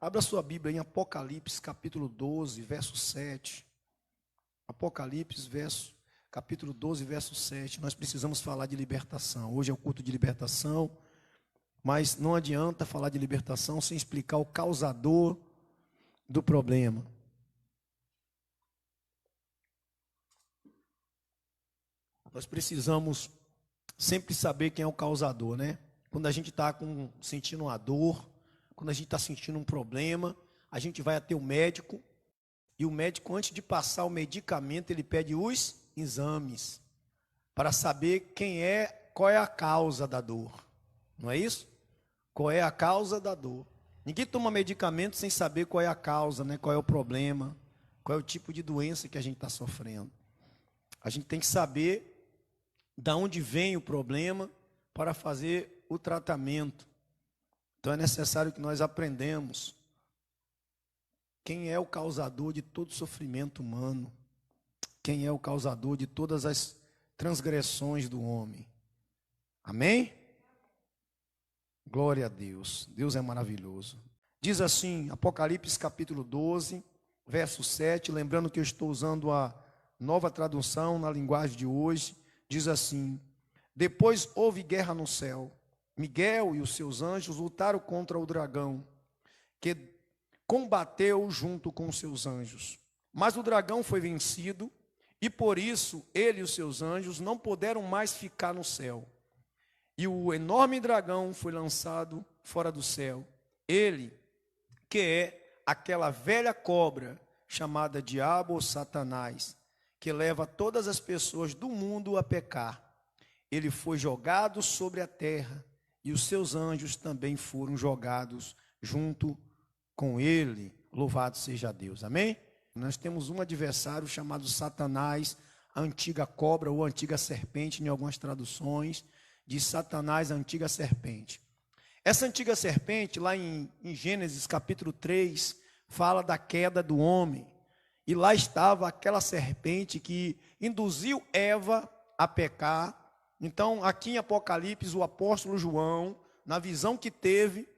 Abra sua Bíblia em Apocalipse, capítulo 12, verso 7. Apocalipse, capítulo 12, verso 7. Nós precisamos falar de libertação. Hoje é o culto de libertação, mas não adianta falar de libertação sem explicar o causador do problema. Nós precisamos sempre saber quem é o causador, né? Quando a gente está sentindo uma dor, quando a gente está sentindo um problema, a gente vai até o médico, e o médico, antes de passar o medicamento, ele pede os exames, para saber qual é a causa da dor. Não é isso? Qual é a causa da dor? Ninguém toma medicamento sem saber qual é a causa, né? Qual é o problema, qual é o tipo de doença que a gente está sofrendo. A gente tem que saber de onde vem o problema para fazer o tratamento. Então é necessário que nós aprendamos quem é o causador de todo sofrimento humano, quem é o causador de todas as transgressões do homem. Amém? Glória a Deus. Deus é maravilhoso. Diz assim, Apocalipse capítulo 12, verso 7, lembrando que eu estou usando a Nova Tradução na linguagem de hoje, diz assim: depois houve guerra no céu. Miguel e os seus anjos lutaram contra o dragão, que combateu junto com os seus anjos. Mas o dragão foi vencido, e por isso ele e os seus anjos não puderam mais ficar no céu. E o enorme dragão foi lançado fora do céu. Ele, que é aquela velha cobra, chamada Diabo ou Satanás, que leva todas as pessoas do mundo a pecar. Ele foi jogado sobre a terra, e os seus anjos também foram jogados junto com ele. Louvado seja Deus. Amém? Nós temos um adversário chamado Satanás, a antiga cobra ou a antiga serpente, em algumas traduções, diz Satanás, a antiga serpente. Essa antiga serpente, lá em Gênesis capítulo 3, fala da queda do homem. E lá estava aquela serpente que induziu Eva a pecar. Então, aqui em Apocalipse, o apóstolo João, na visão que teve,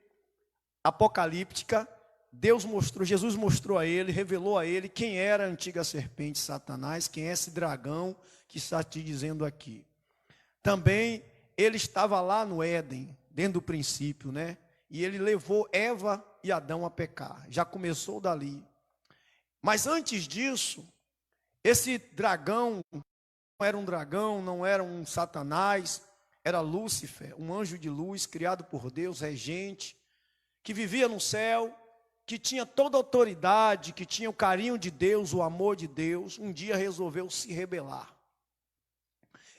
apocalíptica, Jesus mostrou a ele, revelou a ele quem era a antiga serpente Satanás, quem é esse dragão que está te dizendo aqui. Também ele estava lá no Éden, dentro do princípio, né? E ele levou Eva e Adão a pecar. Já começou dali. Mas antes disso, esse dragão não era um dragão, não era um Satanás, era Lúcifer, um anjo de luz criado por Deus, regente, que vivia no céu, que tinha toda a autoridade, que tinha o carinho de Deus, o amor de Deus. Um dia resolveu se rebelar.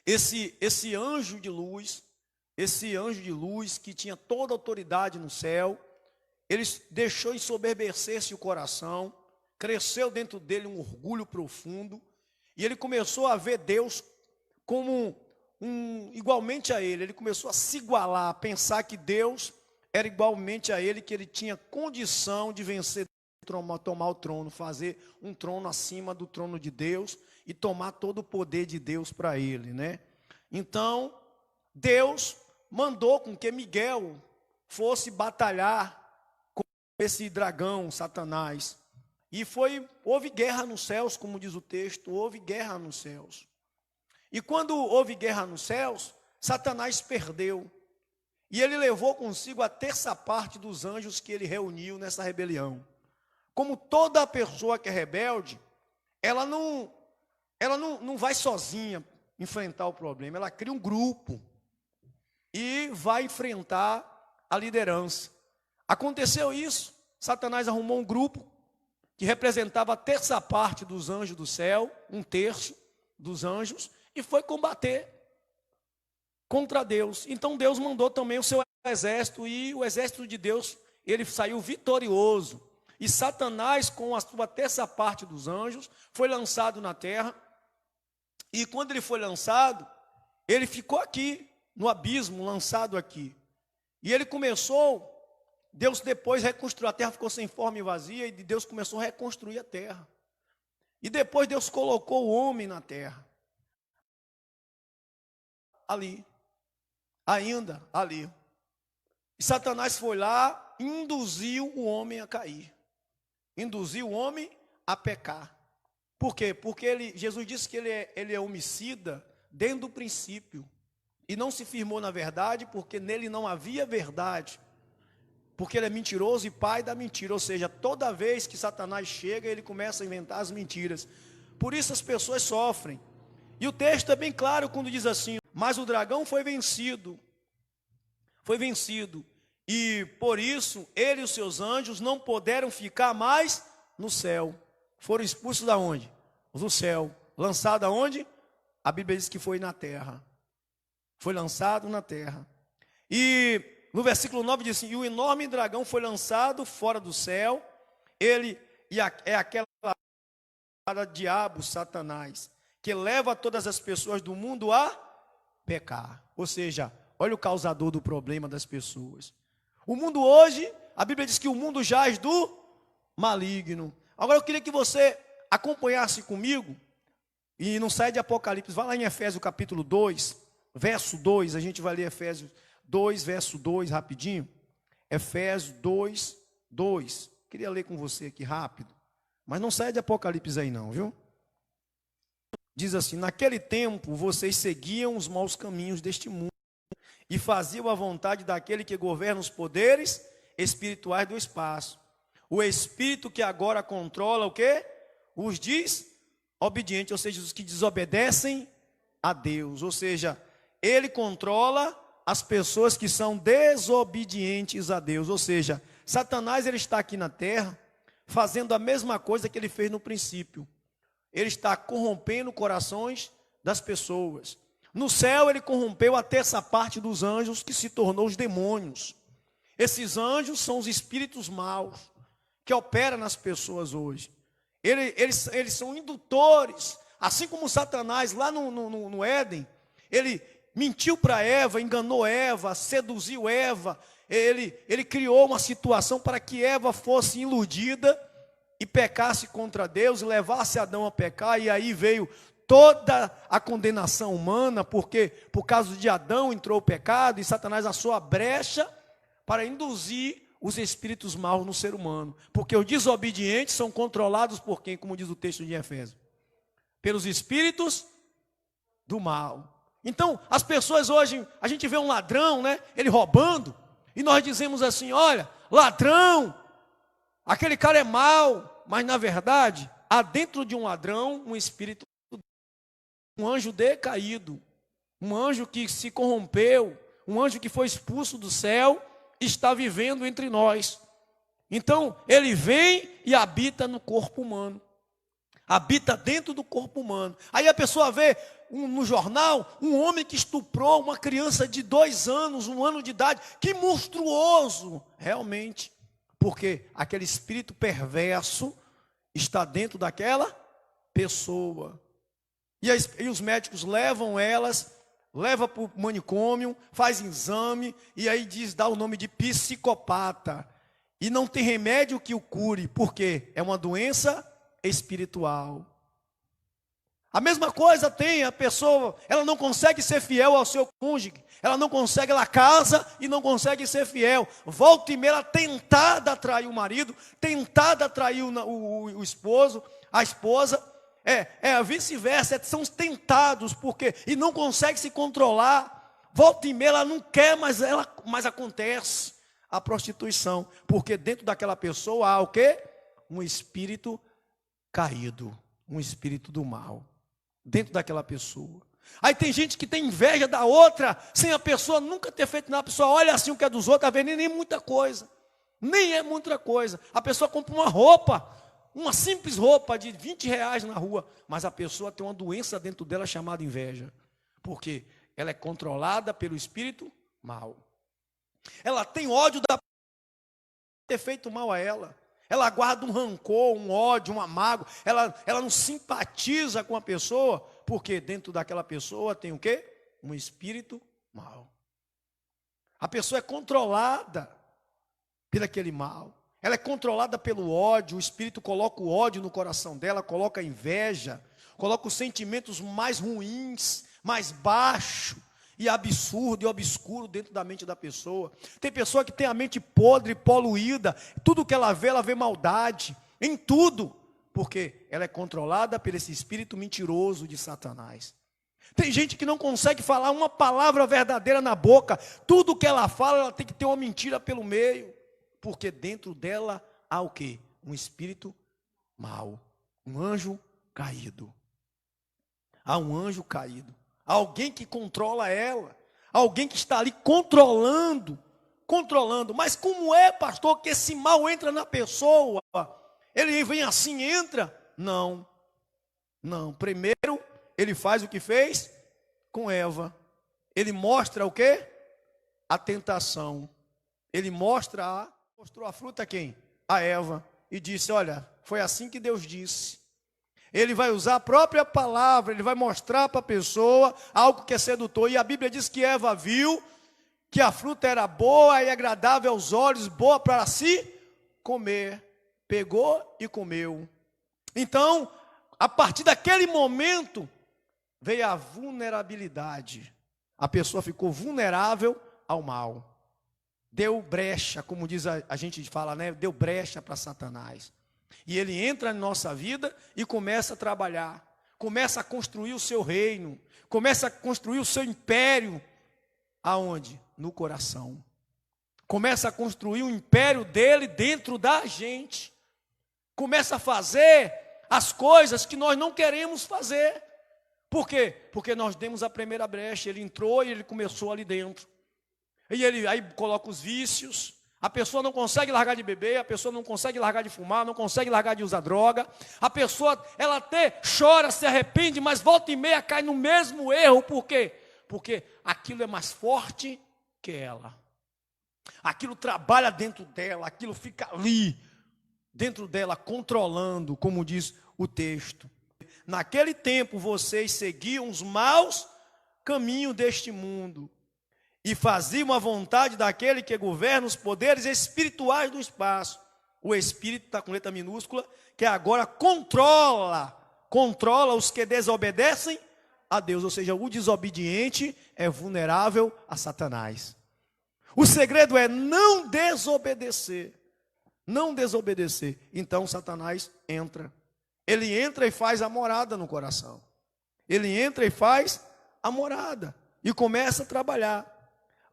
Esse anjo de luz que tinha toda a autoridade no céu, ele deixou ensoberbecer-se o coração, cresceu dentro dele um orgulho profundo, e ele começou a ver Deus como igualmente a ele. Ele começou a se igualar, a pensar que Deus era igualmente a ele, que ele tinha condição de vencer, tomar o trono, fazer um trono acima do trono de Deus e tomar todo o poder de Deus para ele, né? Então, Deus mandou com que Miguel fosse batalhar com esse dragão, Satanás. E houve guerra nos céus, como diz o texto, houve guerra nos céus. E quando houve guerra nos céus, Satanás perdeu. E ele levou consigo a terça parte dos anjos que ele reuniu nessa rebelião. Como toda pessoa que é rebelde, ela não vai sozinha enfrentar o problema, ela cria um grupo e vai enfrentar a liderança. Aconteceu isso, Satanás arrumou um grupo que representava a terça parte dos anjos do céu, um terço dos anjos, e foi combater contra Deus. Então Deus mandou também o seu exército, e o exército de Deus, ele saiu vitorioso. E Satanás, com a sua terça parte dos anjos, foi lançado na terra. E quando ele foi lançado, ele ficou aqui, no abismo, lançado aqui. E ele começou, Deus depois reconstruiu, a terra ficou sem forma e vazia, e Deus começou a reconstruir a terra. E depois Deus colocou o homem na terra. Ali. Ainda ali. E Satanás foi lá, induziu o homem a cair. Induziu o homem a pecar. Por quê? Porque Jesus disse que ele é homicida desde o princípio. E não se firmou na verdade, porque nele não havia verdade. Porque ele é mentiroso e pai da mentira. Ou seja, toda vez que Satanás chega, ele começa a inventar as mentiras. Por isso as pessoas sofrem. E o texto é bem claro quando diz assim: mas o dragão foi vencido. Foi vencido. E por isso ele e os seus anjos não puderam ficar mais no céu. Foram expulsos da onde? Do céu. Lançado aonde? A Bíblia diz que foi na terra. Foi lançado na terra. E no versículo 9 diz assim: e o enorme dragão foi lançado fora do céu. Ele é aquela diabo, Satanás, que leva todas as pessoas do mundo a pecar. Ou seja, olha o causador do problema das pessoas. O mundo hoje, a Bíblia diz que o mundo jaz do maligno. Agora eu queria que você acompanhasse comigo, e não sai de Apocalipse, vai lá em Efésios capítulo 2, verso 2, a gente vai ler Efésios 2, verso 2, rapidinho. Efésios 2, 2. Queria ler com você aqui rápido, mas não sai de Apocalipse aí não, viu? Diz assim: naquele tempo vocês seguiam os maus caminhos deste mundo e faziam a vontade daquele que governa os poderes espirituais do espaço. O espírito que agora controla o quê? Os desobedientes, ou seja, os que desobedecem a Deus. Ou seja, ele controla as pessoas que são desobedientes a Deus. Ou seja, Satanás ele está aqui na terra fazendo a mesma coisa que ele fez no princípio. Ele está corrompendo corações das pessoas. No céu ele corrompeu a terça parte dos anjos, que se tornou os demônios. Esses anjos são os espíritos maus que operam nas pessoas hoje. Eles são indutores. Assim como Satanás lá no Éden, ele mentiu para Eva, enganou Eva, seduziu Eva. Ele criou uma situação para que Eva fosse iludida e pecasse contra Deus, e levasse Adão a pecar. E aí veio toda a condenação humana, porque por causa de Adão entrou o pecado, e Satanás achou a brecha para induzir os espíritos maus no ser humano. Porque os desobedientes são controlados por quem? Como diz o texto de Efésios: pelos espíritos do mal. Então, as pessoas hoje, a gente vê um ladrão, né? Ele roubando, e nós dizemos assim: olha, ladrão, aquele cara é mau. Mas na verdade, há dentro de um ladrão um espírito, um anjo decaído, um anjo que se corrompeu, um anjo que foi expulso do céu, está vivendo entre nós. Então, ele vem e habita no corpo humano. Habita dentro do corpo humano. Aí a pessoa vê no jornal um homem que estuprou uma criança de 2 anos, 1 ano de idade. Que monstruoso! Realmente. Porque aquele espírito perverso está dentro daquela pessoa. E os médicos levam elas, leva para o manicômio, faz exame, e aí dá o nome de psicopata. E não tem remédio que o cure, porque é uma doença espiritual. A mesma coisa tem a pessoa, ela não consegue ser fiel ao seu cônjuge, ela não consegue, ela casa e não consegue ser fiel. Volta e meia, ela tentada atrair o marido, tentada atrair o esposo, a esposa, vice-versa, são tentados, porque e não consegue se controlar. Volta e meia, ela não quer, mas acontece a prostituição, porque dentro daquela pessoa há o quê? Um espírito caído, um espírito do mal, dentro daquela pessoa. Aí tem gente que tem inveja da outra, sem a pessoa nunca ter feito nada. A pessoa olha assim o que é dos outros, está vendo nem muita coisa, nem é muita coisa. A pessoa compra uma roupa, uma simples roupa de R$20 na rua, mas a pessoa tem uma doença dentro dela chamada inveja, porque ela é controlada pelo espírito mal. Ela tem ódio da ter feito mal a ela. Ela guarda um rancor, um ódio, uma mágoa. Ela não simpatiza com a pessoa, porque dentro daquela pessoa tem o quê? Um espírito mau. A pessoa é controlada por aquele mal. Ela é controlada pelo ódio. O espírito coloca o ódio no coração dela, coloca a inveja, coloca os sentimentos mais ruins, mais baixos. e absurdo e obscuro dentro da mente da pessoa. Tem pessoa que tem a mente podre, poluída, tudo que ela vê maldade, em tudo, porque ela é controlada por esse espírito mentiroso de Satanás. Tem gente que não consegue falar uma palavra verdadeira na boca, tudo que ela fala, ela tem que ter uma mentira pelo meio, porque dentro dela há o quê? Um espírito mau, um anjo caído. Há um anjo caído, há alguém que controla ela, alguém que está ali controlando. Mas como é, pastor, que esse mal entra na pessoa? Ele vem assim, entra? Não. Primeiro, ele faz o que fez com Eva. Ele mostra o quê? A tentação. Ele mostrou a fruta a quem? A Eva. E disse, olha, foi assim que Deus disse. Ele vai usar a própria palavra, ele vai mostrar para a pessoa algo que é sedutor. E a Bíblia diz que Eva viu que a fruta era boa e agradável aos olhos, boa para se comer. Pegou e comeu. Então, a partir daquele momento, veio a vulnerabilidade. A pessoa ficou vulnerável ao mal. Deu brecha, como diz a gente fala, né? Deu brecha para Satanás. E ele entra na nossa vida e começa a trabalhar. Começa a construir o seu reino. Começa a construir o seu império. Aonde? No coração. Começa a construir o império dele dentro da gente. Começa a fazer as coisas que nós não queremos fazer. Por quê? Porque nós demos a primeira brecha. Ele entrou e ele começou ali dentro. E ele aí coloca os vícios. A pessoa não consegue largar de beber, a pessoa não consegue largar de fumar, não consegue largar de usar droga. A pessoa, ela até chora, se arrepende, mas volta e meia cai no mesmo erro. Por quê? Porque aquilo é mais forte que ela. Aquilo trabalha dentro dela, aquilo fica ali, dentro dela, controlando, como diz o texto. Naquele tempo, vocês seguiam os maus caminhos deste mundo. E faziam a vontade daquele que governa os poderes espirituais do espaço. O Espírito está com letra minúscula, que agora controla os que desobedecem a Deus. Ou seja, o desobediente é vulnerável a Satanás. O segredo é não desobedecer. Não desobedecer. Então Satanás entra. Ele entra e faz a morada no coração. Ele entra e faz a morada. E começa a trabalhar.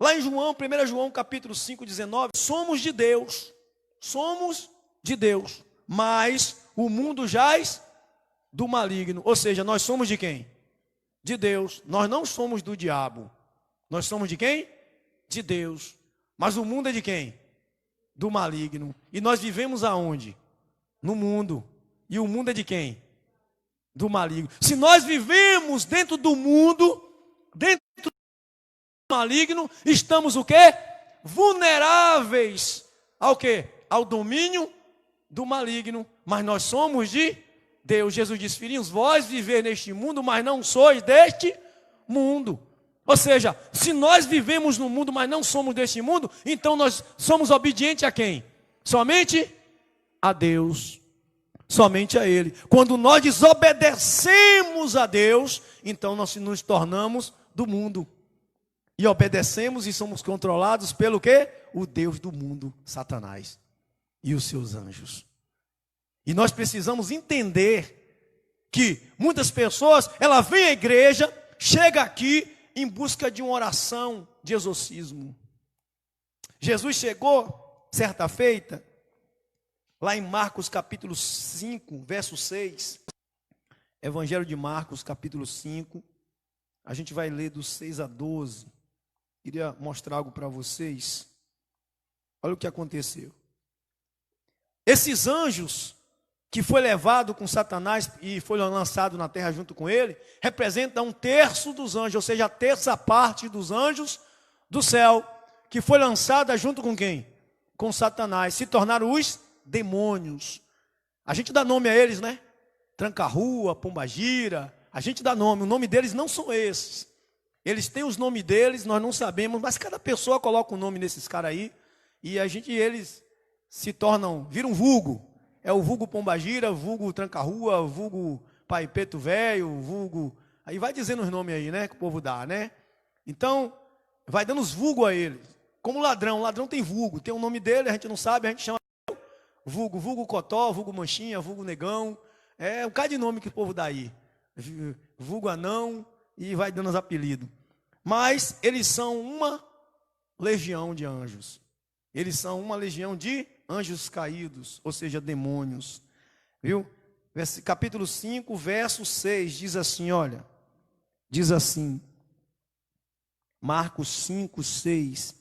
Lá em 1 João capítulo 5, 19, somos de Deus, mas o mundo jaz do maligno. Ou seja, nós somos de quem? De Deus. Nós não somos do diabo. Nós somos de quem? De Deus. Mas o mundo é de quem? Do maligno. E nós vivemos aonde? No mundo. E o mundo é de quem? Do maligno. Se nós vivemos dentro do mundo, dentro maligno, estamos o quê? Vulneráveis ao quê? Ao domínio do maligno. Mas nós somos de Deus. Jesus disse, filhinhos, vós viver neste mundo, mas não sois deste mundo. Ou seja, se nós vivemos no mundo, mas não somos deste mundo, então nós somos obedientes a quem? Somente a Deus. Somente a Ele. Quando nós desobedecemos a Deus, então nós nos tornamos do mundo. E obedecemos e somos controlados pelo quê? O Deus do mundo, Satanás, e os seus anjos. E nós precisamos entender que muitas pessoas, ela vem à igreja, chega aqui em busca de uma oração de exorcismo. Jesus chegou, certa feita, lá em Marcos capítulo 5, verso 6, Evangelho de Marcos capítulo 5, a gente vai ler do 6 a 12. Queria mostrar algo para vocês. Olha o que aconteceu. Esses anjos que foi levado com Satanás e foi lançado na terra junto com ele, representam 1/3 dos anjos, ou seja, a terça parte dos anjos do céu, que foi lançada junto com quem? Com Satanás, se tornaram os demônios. A gente dá nome a eles, né? Tranca-rua, Pombagira, a gente dá nome, o nome deles não são esses. Eles têm os nomes deles, nós não sabemos, mas cada pessoa coloca um nome nesses caras aí, e eles se tornam, viram vulgo. É o vulgo Pombagira, vulgo Tranca-rua, vulgo Pai Preto Velho, vulgo... Aí vai dizendo os nomes aí, né, que o povo dá, né? Então, vai dando os vulgo a ele. Como ladrão, o ladrão tem vulgo, tem o nome dele, a gente não sabe, a gente chama vulgo, vulgo cotó, vulgo manchinha, vulgo negão. É um bocado de nome que o povo dá aí. Vulgo anão, e vai dando os apelidos. Mas eles são uma legião de anjos. Eles são uma legião de anjos caídos, ou seja, demônios. Viu? Capítulo 5, verso 6, diz assim, olha. Diz assim, Marcos 5, 6.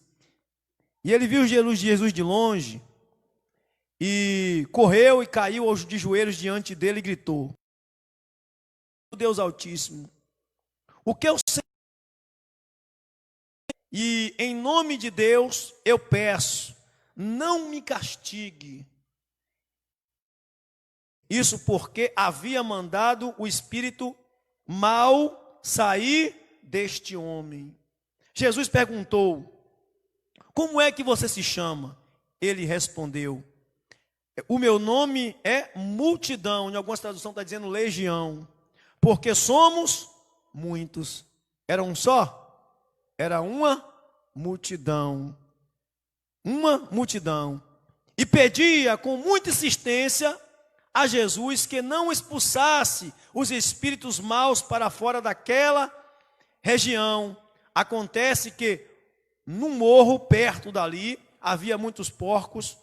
E ele viu Jesus de longe, e correu e caiu de joelhos diante dele e gritou: Deus Altíssimo, o que eu sei, e em nome de Deus eu peço, não me castigue. Isso porque havia mandado o espírito mau sair deste homem. Jesus perguntou: como é que você se chama? Ele respondeu: o meu nome é multidão. Em algumas traduções está dizendo legião, porque somos muitos. Era um só? Era uma multidão. Uma multidão. E pedia com muita insistência a Jesus que não expulsasse os espíritos maus para fora daquela região. Acontece que num morro perto dali havia muitos porcos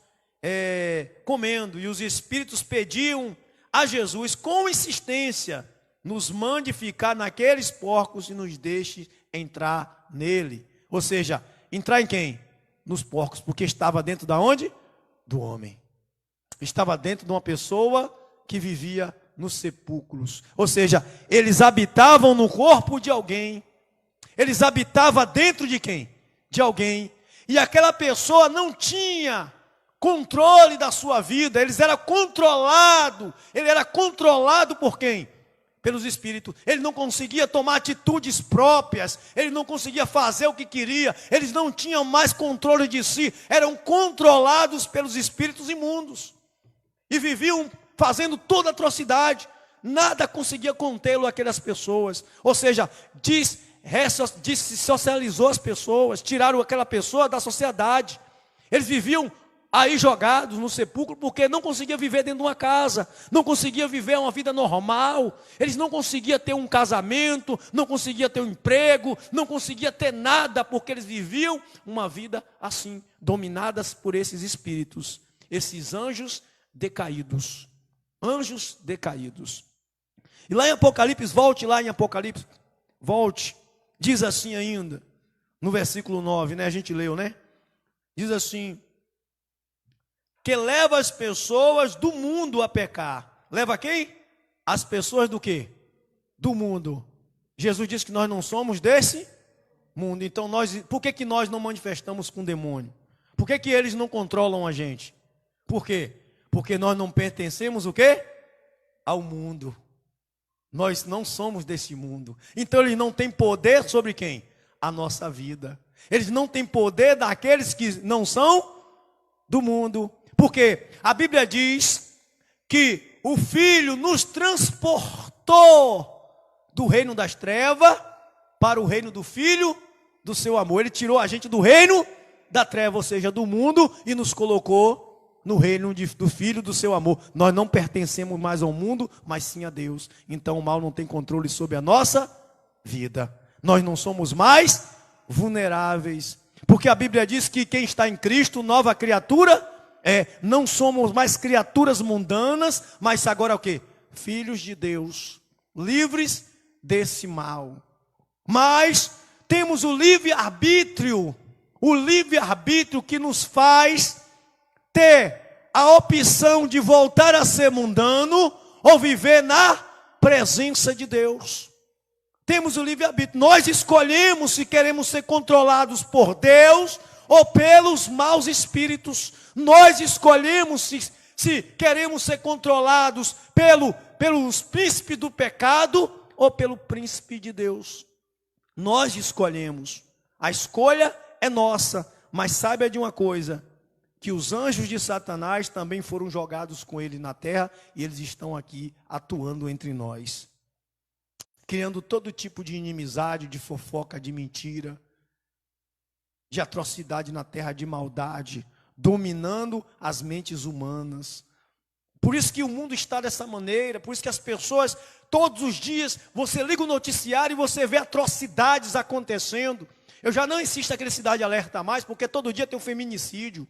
comendo, e os espíritos pediam a Jesus com insistência: nos mande ficar naqueles porcos e nos deixe entrar nele. Ou seja, entrar em quem? Nos porcos, porque estava dentro da onde? Do homem. Estava dentro de uma pessoa que vivia nos sepulcros. Ou seja, eles habitavam no corpo de alguém. Eles habitavam dentro de quem? De alguém. E aquela pessoa não tinha controle da sua vida. Ele era controlado por quem? Pelos espíritos. Ele não conseguia tomar atitudes próprias. Ele não conseguia fazer o que queria. Eles não tinham mais controle de si. Eram controlados pelos espíritos imundos. E viviam fazendo toda atrocidade. Nada conseguia contê-lo aquelas pessoas. Ou seja, socializou as pessoas, tiraram aquela pessoa da sociedade. Eles viviam aí jogados no sepulcro porque não conseguiam viver dentro de uma casa, não conseguiam viver uma vida normal, eles não conseguiam ter um casamento, não conseguiam ter um emprego, não conseguiam ter nada, porque eles viviam uma vida assim, dominadas por esses espíritos, esses anjos decaídos. Anjos decaídos. E lá em Apocalipse, volte, diz assim ainda, no versículo 9, né? A gente leu, né? Diz assim: que leva as pessoas do mundo a pecar. Leva quem? As pessoas do quê? Do mundo. Jesus disse que nós não somos desse mundo. Então por que nós não manifestamos com o demônio? Por que eles não controlam a gente? Por quê? Porque nós não pertencemos o quê? Ao mundo. Nós não somos desse mundo. Então eles não têm poder sobre quem? A nossa vida. Eles não têm poder daqueles que não são do mundo. Porque a Bíblia diz que o Filho nos transportou do reino das trevas para o reino do Filho do seu amor. Ele tirou a gente do reino da treva, ou seja, do mundo, e nos colocou no reino do Filho do seu amor. Nós não pertencemos mais ao mundo, mas sim a Deus. Então o mal não tem controle sobre a nossa vida. Nós não somos mais vulneráveis. Porque a Bíblia diz que quem está em Cristo, nova criatura, não somos mais criaturas mundanas, mas agora o quê? Filhos de Deus, livres desse mal. Mas temos o livre-arbítrio que nos faz ter a opção de voltar a ser mundano ou viver na presença de Deus. Temos o livre-arbítrio. Nós escolhemos se queremos ser controlados por Deus ou pelos maus espíritos. Nós escolhemos se queremos ser controlados pelos príncipes do pecado ou pelo príncipe de Deus. Nós escolhemos. A escolha é nossa. Mas saiba de uma coisa, que os anjos de Satanás também foram jogados com ele na terra, e eles estão aqui atuando entre nós. criando todo tipo de inimizade, de fofoca, de mentira, de atrocidade na terra, de maldade, dominando as mentes humanas. Por isso que o mundo está dessa maneira, por isso que as pessoas, todos os dias, você liga o noticiário e você vê atrocidades acontecendo. Eu já não insisto naquele Cidade Alerta mais, porque todo dia tem um feminicídio,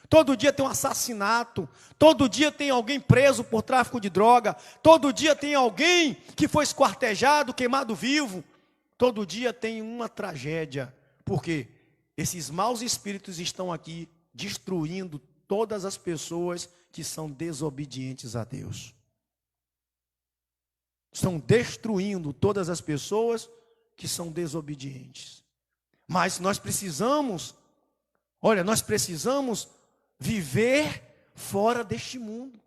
todo dia tem um assassinato, todo dia tem alguém preso por tráfico de droga, todo dia tem alguém que foi esquartejado, queimado vivo, todo dia tem uma tragédia. Por quê? Esses maus espíritos estão aqui destruindo todas as pessoas que são desobedientes a Deus. Estão destruindo todas as pessoas que são desobedientes. Mas nós precisamos viver fora deste mundo,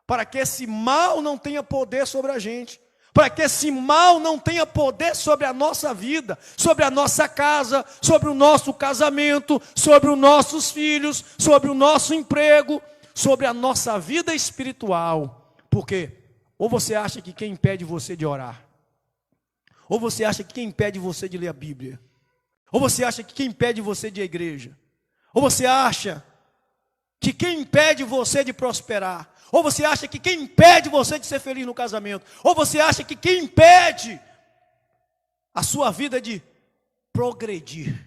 para que esse mal não tenha poder sobre a gente, para que esse mal não tenha poder sobre a nossa vida, sobre a nossa casa, sobre o nosso casamento, sobre os nossos filhos, sobre o nosso emprego, sobre a nossa vida espiritual. Porque ou você acha que quem impede você de orar, ou você acha que quem impede você de ler a Bíblia, ou você acha que quem impede você de ir à igreja, ou você acha que quem impede você de prosperar, ou você acha que quem impede você de ser feliz no casamento, ou você acha que quem impede a sua vida de progredir,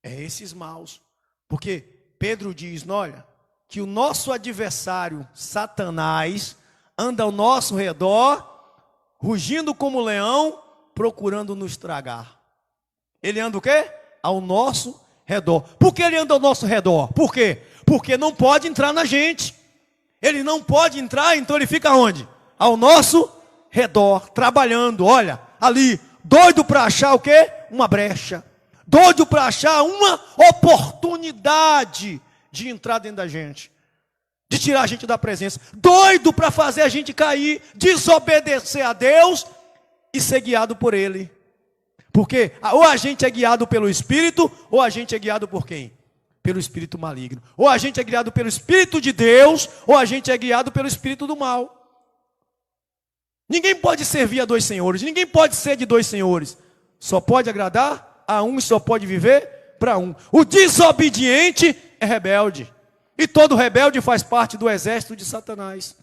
é esses maus. Porque Pedro diz, olha, que o nosso adversário, Satanás, anda ao nosso redor, rugindo como leão, procurando nos tragar. Ele anda o quê? Ao nosso redor. Por que ele anda ao nosso redor? Por quê? Porque não pode entrar na gente. Ele não pode entrar, então ele fica onde? Ao nosso redor, trabalhando, olha, ali, doido para achar o quê? Uma brecha. Doido para achar uma oportunidade de entrar dentro da gente, de tirar a gente da presença. Doido para fazer a gente cair, desobedecer a Deus e ser guiado por Ele. Porque ou a gente é guiado pelo Espírito, ou a gente é guiado por quem? Pelo Espírito maligno. Ou a gente é guiado pelo Espírito de Deus, ou a gente é guiado pelo Espírito do mal. Ninguém pode servir a dois senhores, ninguém pode ser de dois senhores. Só pode agradar a um e só pode viver para um. O desobediente é rebelde. E todo rebelde faz parte do exército de Satanás.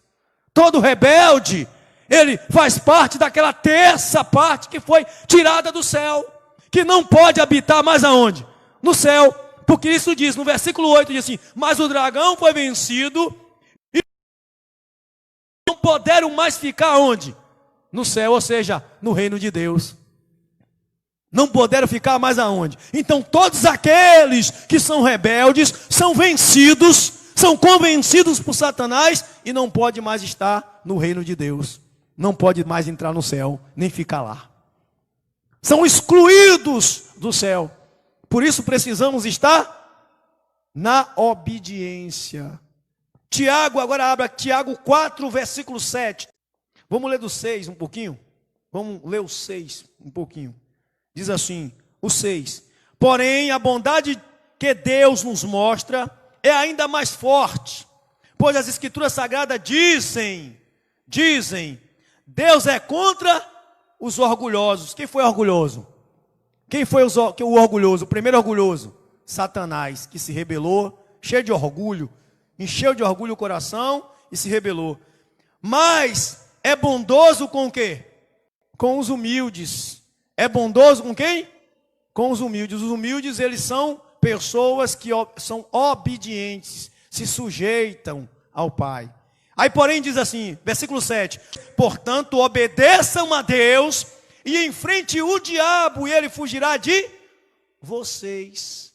Todo rebelde, ele faz parte daquela terça parte que foi tirada do céu, que não pode habitar mais aonde? No céu. Porque isso diz, no versículo 8, diz assim, mas o dragão foi vencido e não puderam mais ficar onde? No céu, ou seja, no reino de Deus. Não puderam ficar mais aonde? Então todos aqueles que são rebeldes, são vencidos, são convencidos por Satanás e não pode mais estar no reino de Deus. Não pode mais entrar no céu, nem ficar lá. São excluídos do céu. Por isso precisamos estar na obediência. Tiago, agora abra Tiago 4, versículo 7. Vamos ler do 6 um pouquinho? Vamos ler o 6 um pouquinho. Diz assim, o 6. Porém, a bondade que Deus nos mostra é ainda mais forte. Pois as Escrituras Sagradas dizem, Deus é contra os orgulhosos. Quem foi orgulhoso? Quem foi o orgulhoso? O primeiro orgulhoso? Satanás, que se rebelou, cheio de orgulho, encheu de orgulho o coração e se rebelou. Mas é bondoso com o quê? Com os humildes. É bondoso com quem? Com os humildes. Os humildes, eles são pessoas que são obedientes, se sujeitam ao Pai. Aí, porém, diz assim, versículo 7. Portanto, obedeçam a Deus e enfrente o diabo e ele fugirá de vocês.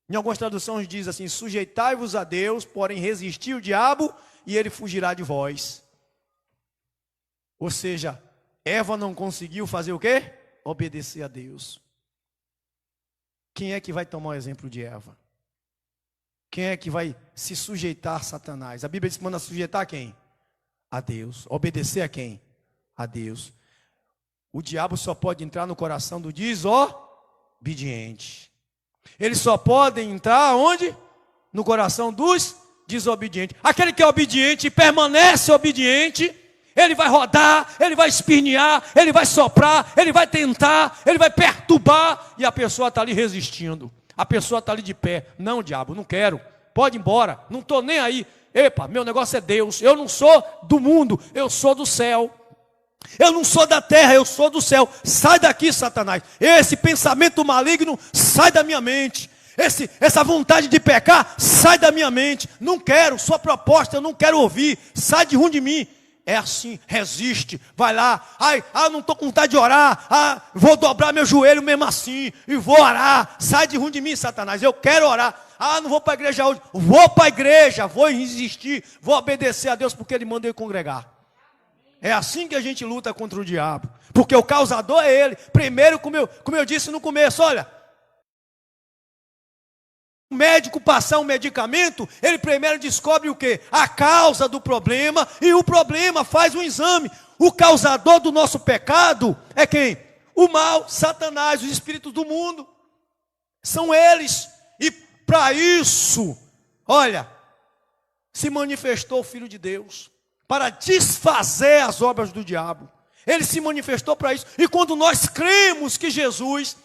Em algumas traduções diz assim, sujeitai-vos a Deus, porém resisti o diabo e ele fugirá de vós. Ou seja, Eva não conseguiu fazer o quê? Obedecer a Deus. Quem é que vai tomar o exemplo de Eva? Quem é que vai se sujeitar a Satanás? A Bíblia diz que manda sujeitar a quem? A Deus. Obedecer a quem? A Deus. O diabo só pode entrar no coração do desobediente. Eles só podem entrar onde? No coração dos desobedientes. Aquele que é obediente e permanece obediente, Ele vai rodar, ele vai espernear, ele vai soprar, ele vai tentar, ele vai perturbar, e a pessoa está ali resistindo. A pessoa está ali de pé. Não, diabo, não quero. Pode ir embora, não estou nem aí. Epa, meu negócio é Deus. Eu não sou do mundo, eu sou do céu. Eu não sou da terra, eu sou do céu. Sai daqui, Satanás. Esse pensamento maligno sai da minha mente. Essa vontade de pecar sai da minha mente. Não quero, sua proposta eu não quero ouvir. Sai de ruim de mim. É assim, resiste, vai lá. Não estou com vontade de orar. Vou dobrar meu joelho mesmo assim e vou orar. Sai de ruim de mim, Satanás. Eu quero orar. Não vou para a igreja hoje. Vou para a igreja, vou insistir, vou obedecer a Deus porque Ele manda eu congregar. É assim que a gente luta contra o diabo. Porque o causador é ele. Primeiro, como eu disse no começo, olha. O médico passar um medicamento, ele primeiro descobre o quê? A causa do problema. E o problema faz um exame. O causador do nosso pecado é quem? O mal, Satanás, os espíritos do mundo. São eles. E para isso, olha, se manifestou o Filho de Deus. Para desfazer as obras do diabo. Ele se manifestou para isso. E quando nós cremos que Jesus,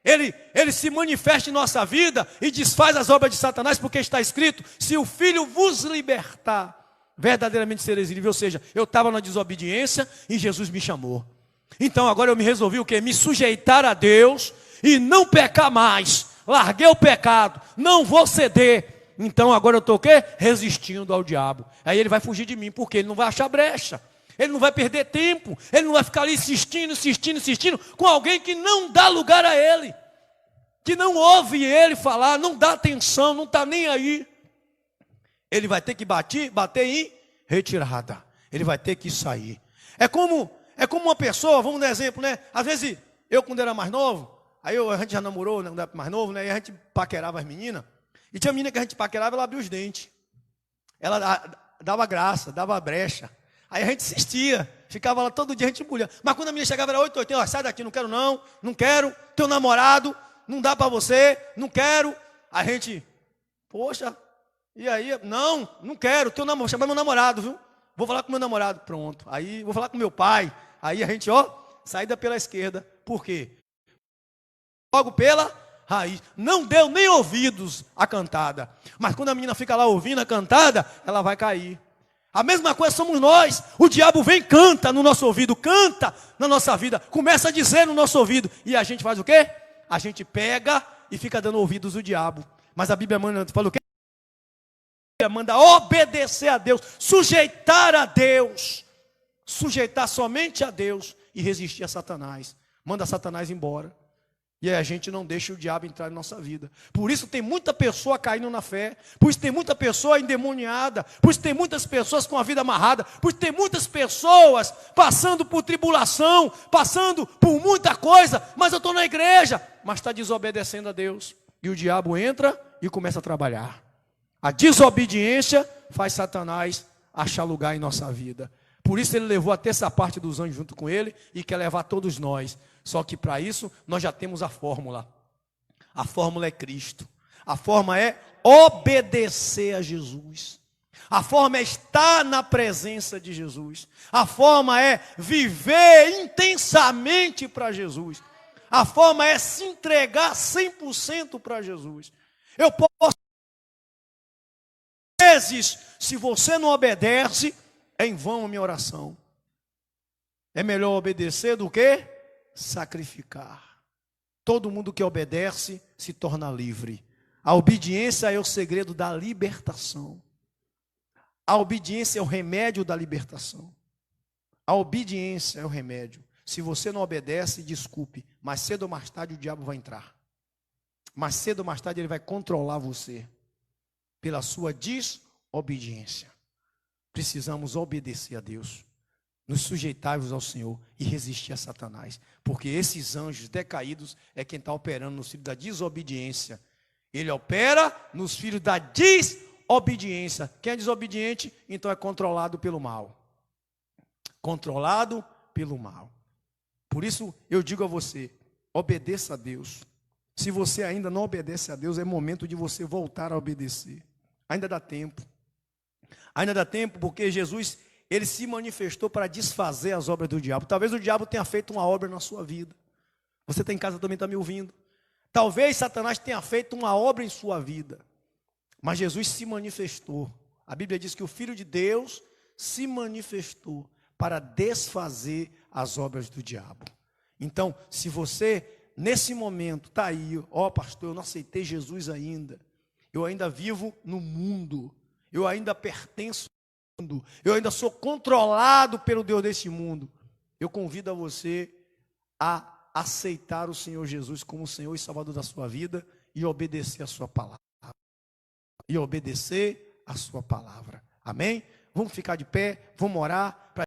ele se manifesta em nossa vida e desfaz as obras de Satanás, porque está escrito, se o Filho vos libertar, verdadeiramente sereis livres. Ou seja, eu estava na desobediência e Jesus me chamou. Então agora eu me resolvi o quê? Me sujeitar a Deus e não pecar mais. Larguei o pecado, não vou ceder. Então agora eu estou o quê? Resistindo ao diabo. Aí ele vai fugir de mim, porque ele não vai achar brecha. Ele não vai perder tempo. Ele não vai ficar ali insistindo com alguém que não dá lugar a ele. Que não ouve ele falar, não dá atenção, não está nem aí. Ele vai ter que bater em retirada. Ele vai ter que sair. É como uma pessoa, vamos dar exemplo, né? Às vezes, eu quando era mais novo, a gente já namorou, né, quando era mais novo, né? E a gente paquerava as meninas. E tinha menina que a gente paquerava, ela abria os dentes. Ela dava graça, dava brecha. Aí a gente insistia, ficava lá todo dia, a gente mulher. Mas quando a menina chegava, era 8, 80, sai daqui, não quero não, não quero, teu namorado, não dá para você, não quero. A gente, poxa, e aí, não quero, teu namorado, chamar meu namorado, viu? Vou falar com meu namorado, pronto. Aí vou falar com meu pai. Aí a gente, saída pela esquerda. Por quê? Logo pela raiz. Não deu nem ouvidos à cantada. Mas quando a menina fica lá ouvindo a cantada, ela vai cair. A mesma coisa somos nós. O diabo vem e canta no nosso ouvido, canta na nossa vida, começa a dizer no nosso ouvido. E a gente faz o quê? A gente pega e fica dando ouvidos ao diabo. Mas a Bíblia fala o quê? A Bíblia manda obedecer a Deus, sujeitar a Deus, sujeitar somente a Deus e resistir a Satanás. Manda Satanás embora. E aí a gente não deixa o diabo entrar em nossa vida. Por isso tem muita pessoa caindo na fé. Por isso tem muita pessoa endemoniada. Por isso tem muitas pessoas com a vida amarrada. Por isso tem muitas pessoas passando por tribulação, passando por muita coisa. Mas eu estou na igreja. Mas está desobedecendo a Deus. E o diabo entra e começa a trabalhar. A desobediência faz Satanás achar lugar em nossa vida. Por isso ele levou a terça parte dos anjos junto com ele e quer levar todos nós. Só que para isso nós já temos a fórmula. A fórmula é Cristo. A fórmula é obedecer a Jesus. A forma é estar na presença de Jesus. A forma é viver intensamente para Jesus. A forma é se entregar 100% para Jesus. Eu posso, às vezes, se você não obedece, é em vão a minha oração. É melhor obedecer do que sacrificar. Todo mundo que obedece se torna livre. A obediência é o segredo da libertação. A obediência é o remédio da libertação. A obediência é o remédio. Se você não obedece, desculpe, mais cedo ou mais tarde o diabo vai entrar. Mais cedo ou mais tarde ele vai controlar você pela sua desobediência. Precisamos obedecer a Deus, nos sujeitarmos ao Senhor e resistir a Satanás, porque esses anjos decaídos é quem está operando nos filhos da desobediência. Ele opera nos filhos da desobediência. Quem é desobediente, então é controlado pelo mal. Controlado pelo mal. Por isso eu digo a você, obedeça a Deus. Se você ainda não obedece a Deus, é momento de você voltar a obedecer. Ainda dá tempo. Ainda dá tempo, porque Jesus, ele se manifestou para desfazer as obras do diabo. Talvez o diabo tenha feito uma obra na sua vida. Você está em casa também, está me ouvindo. Talvez Satanás tenha feito uma obra em sua vida. Mas Jesus se manifestou. A Bíblia diz que o Filho de Deus se manifestou para desfazer as obras do diabo. Então, se você, nesse momento, está aí, ó pastor, eu não aceitei Jesus ainda. Eu ainda vivo no mundo. Eu ainda pertenço ao mundo. Eu ainda sou controlado pelo Deus desse mundo. Eu convido a você a aceitar o Senhor Jesus como Senhor e Salvador da sua vida e obedecer a sua palavra. E obedecer a sua palavra. Amém? Vamos ficar de pé, vamos orar.